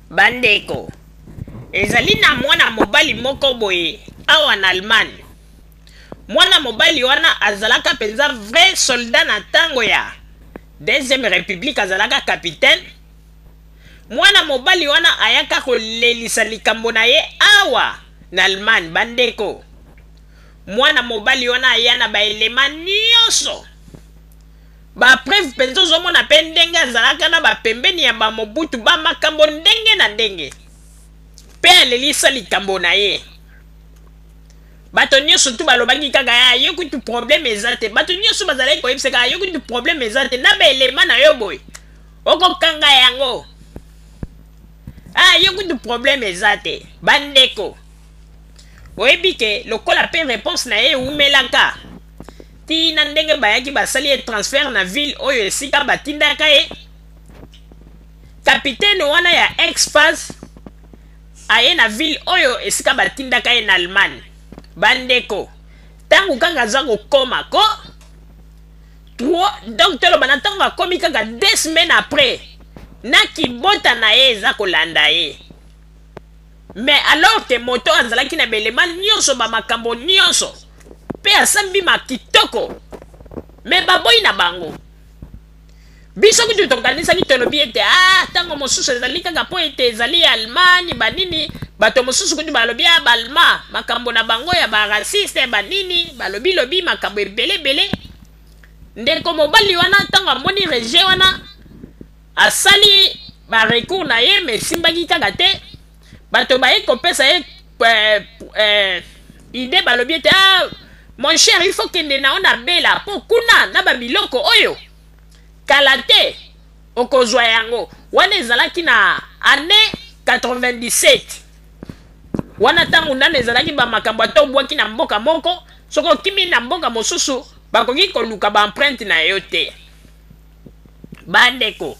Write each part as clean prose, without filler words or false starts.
bandeko ezali na mwana mobali moko boye awa na Allemagne. Mwana mobali wana azalaka penza vrai soldat na tango ya Deuxième République, azalaka capitaine. Mwana mobali wana ayaka kolelisa likambo na ye awa na Allemagne bandeko. Mwana mobali wana ayana ba elema nyonso. Ba preuve penzo zomona pe ndenge azalaka na ba pembeni ya ba Mobutu ba makambo ndenge na ndenge. Pe alelisa likambo na ye. Bato nyonso tu balobaki kaka ya yo kutu problème ezate. Bato nyonso bazalaki koyebisaka yo kutu problème ezate na ba elema na yo boy. Okokanga yango. Yo kutu problème ezate bandeko. Oyebi ke lokola pe réponse na ye umelaka. Ti na ndenge bayaki basali e transfert na ville oyo esika batindaka ye. Capitaine wana ya ex-phase aye na ville oyo esika batindaka ye na Allemagne. Bandeko. Tangu kanga za kokoma ko. Donc telo bana tangu akomi kanga 2 semaines après. Na kibota na ye eza kolanda ye. Mais alors que moto azalaki na belema nyonso ba makambo nyonso. Pe asambi makitoko. Mais baboyi na bango. Biso kutu tokanisa ki tolobi ete tango mosusu ezali kaka po ete ezali Allemagne banini bato mosusu kutu balobi balma makambo na bango ya ba raciste banini balobi lobi makambo ebele ndeko mobali wana tango amoni rejet wana asali ba recours na ye mais simbaki kaka te bato baye kopesa ye idée balobi ete mon cher il faut kende na ona bela po kuna na ba biloko oyo kala te okozwa yango wana ezalaki na année 97 wana tangu nane ezalaki ba makambo atobwaki na mboka moko soko kimi na mboka mosusu bakoki koluka ba empreinte na yo te bandeko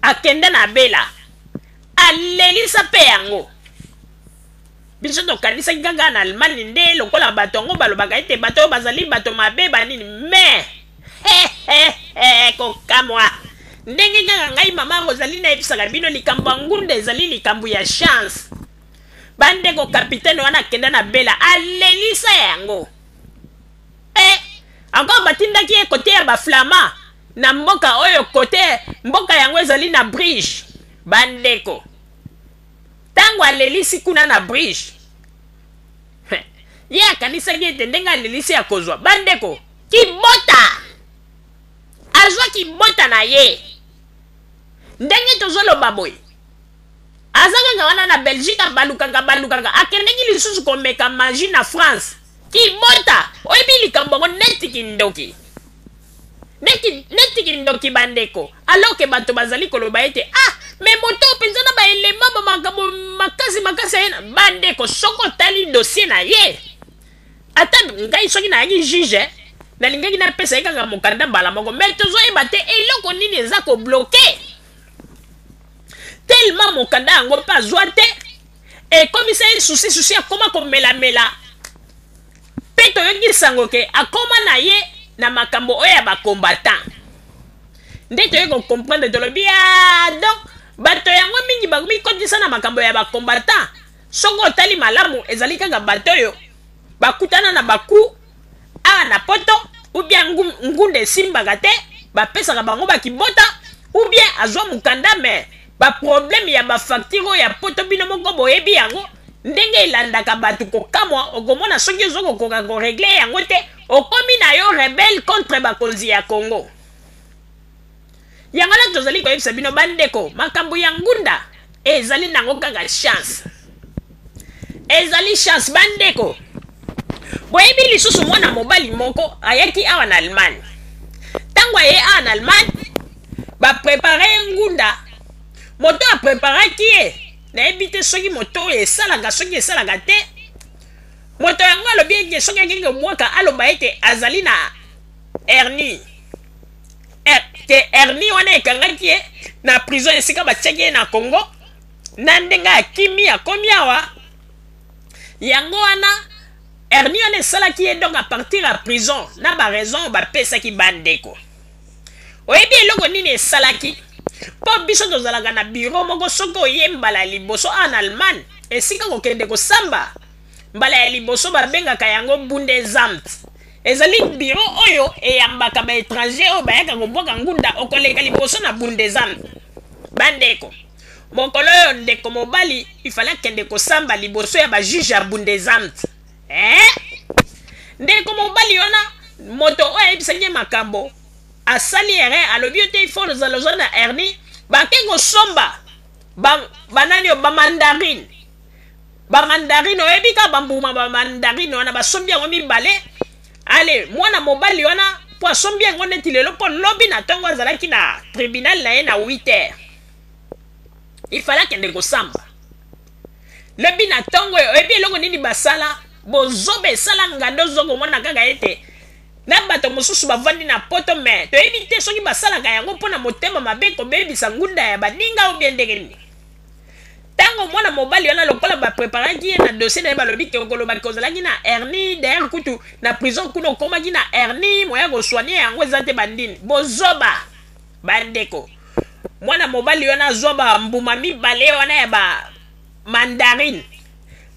akende na bela alelisa pe yango biso tokanisaki kaka na Allemagne nde lokola bato yango balobaka ete bato oyo bazali bato mabe banini mais kokamwa ndenge kaka ngai mama Rosalie nayebisaka bino likambo ya ngunda ezali likambo ya chance bandeko capitaine wana akenda na bela alelisa yango encore batindaki ye kote ya baflama na mboka oyo kote mboka yango ezali na Bruges bandeko tango alelisi kuna na Bruges ye akanisaki ete ndenge alelisi ya kozwa bandeko kibota azwa kibota na ye ndenge tozoloba boye azakanga wana na Belgique balukanga akendeki lisusu komeka magie na France kibota oyebi likambo ngo neti kindoki bandeko alors que bato bazali koloba ete mais moto penza na ba elema ba makambo makasi ayena bandeko soko tali dossier na ye ata ngai soki na yaki juge nalingaki napesa ye kaka mokanda mbala moko mais tozoyeba te eloko nini eza kobloke tellement mokanda yango mpe azwa te ekomisa ye susi akoma komelamela mpe toyoki sango ke akoma na ye na makambo oyo ya bakombatant nde toyoki kokomprendre tolobi donc bato yango mingi bakomikotisa na makambo ya bakombatant soko otali malamu ezali kaka bato oyo bakutana na baku awa na poto ou bien ngunda esimbaka te bapesaka bango bakibota ou bien azwa mokanda mais baproblème ya bafacture oyo ya poto bino moko boyebi yango ndenge elandaka bato kokamwa okomona soki ozokokoka koregle yango te okomi na yo rebelle contre bakonzi ya Congo yango na tozali koyebisa bino bandeko makambo ya ngunda ezali nango kaka chance ezali chance bandeko boyebi lisusu mwana mobali moko ayaki awa na Allemagne tango aye awa na Allemagne baprepare ngunda moto apreparaki ye nayebi te soki moto oyo esalaka soki esalaka te moto yango alobi ete soki akeki komwaka aloba ete azali na hernie hernie wana ekangaki ye na prison esika batiaki ye na Congo na ndenge akimi akomi awa yango wana hernie wana esalaki ye donc a partir ya prison na baraison bapesaki bandeko oyebi eloko nini esalaki po biso tozalaka na bureau moko soki oye mbala ya liboso en Allemagne esika kokende kosamba mbala ya liboso babengaka yango Bundesamt ezali bureau oyo eyambaka baétranger oyo bayaka kobwaka ngunda okoleka liboso na Bundesamt bandeko mokolo oyo ndeko mobali ifale akende kosamba liboso ya bajuge ya Bundesamt ndeko mobali wana moto oyo ayebisaki makambo asali ere alobi yo te ifo ozala na hernie bake kosomba banani bamandarine oyebi ka bambuma bamandarine wana basombi yango mibale ale mwana mobali wana po asombi yango neti lelo mpo lobi na ntongo azalaki na tribunal na ye na 8h ifale akende kosamba lobi na ntongo oyebi eloko nini basala bozoba esala ngando ozokomona kaka ete na bato mosusu bavandi na poto me toyebi te soki basalaka yango mpona motema mabe kobebisa ngunda ya baninga obie ndenge nini ntango mwana mobali wana lokola bapreparaki ye na dossier na ye balobi ke okolobaki ozalaki na hernie d'ailleurs kutu na prison kuna okomaki na hernie moya kosoigne yango eza te bandini bozoba bandeko mwana mobali wana azoba mbuma mibale wana ya bamandarine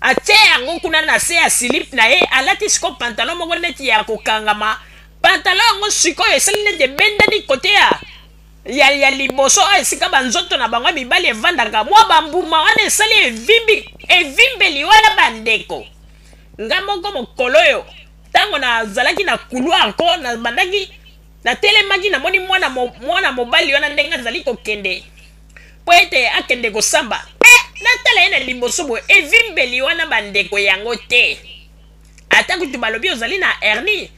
atie yango kuna na se ya slip na ye alati siko pantalon moko neti ya kokangama pantalon yango sikoyo esali neti ebendani kote ya liboso oyo esika banzoto na bango mibali evandaka mwa bambuma wana esali evimbeli wana bandeko nga moko mokolo oyo ntango nazalaki na couloir ko nabandaki natelemaki namoni mwana mobali wana ndenge azali kokende po ete akende kosamba natala ye na liboso boye evimbeli wana bandeko yango te ata kutu balobi ozali na hernie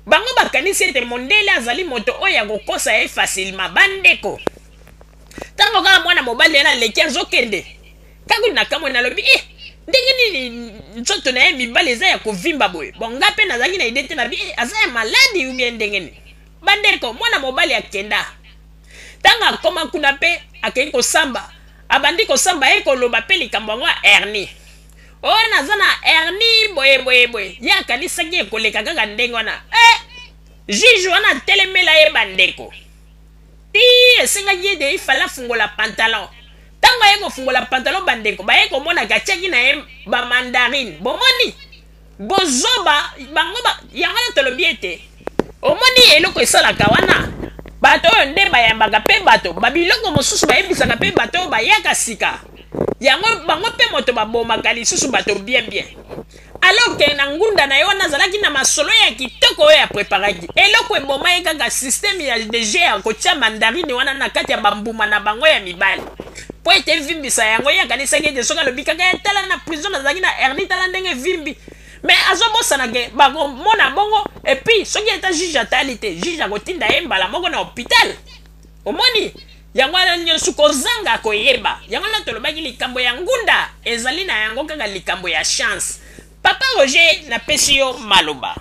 bango bakanisi ete mondele azali moto oyo akokosa ye facilement bandeko ntango kaka mwana mobali yana leki azokende kakuti na kamwe nalobi ndenge nini nzoto na ye mibali eza ya kovimba boye bonga mpe nazalaki na ide te nabi aza ya maladi ubie ndenge nini bandeko mwana mobali akenda ntango akoma kuna mpe akei kosamba abandi kosamba ye koloba mpe likambo yango ya hernie oyo naza na hernie boye ye akanisaki ekoleka kaka ndenge wana juge wana atelemela ye bandeko ti esengaki ete ifale afungola pantalon ntango aye kofungola pantalon bandeko baye komonaka atiaki na ye bamandarine bomoni bozoba bango yango na tolobi ete omoni eloko esalaka wana bato oyo nde bayambaka mpe bato babiloko mosusu bayebisaka mpe bato oyo bayaka sika yango bango mpe moto babomaka lisusu bato bien alors ke na ngunda na ye wana azalaki na masolo ya kitoko oyo apreparaki eloko eboma ye kaka systeme ya dg ya kotia mandarine wana na kati ya bambuma na bango ya mibali po ete evimbisa yango ye akanisaki ete soki alobi kaka etala na prison azalaki na hernie tala ndenge evimbi mais azobosana ke bakomona bongo epuis soki eta juge atali te juge akotinda ye mbala moko na hôpital omoni yango wana nyonso kozanga koyeba yango na tolobaki likambo ya ngunda ezali na yango kaka likambo ya chance papa Roger napesi yo maloba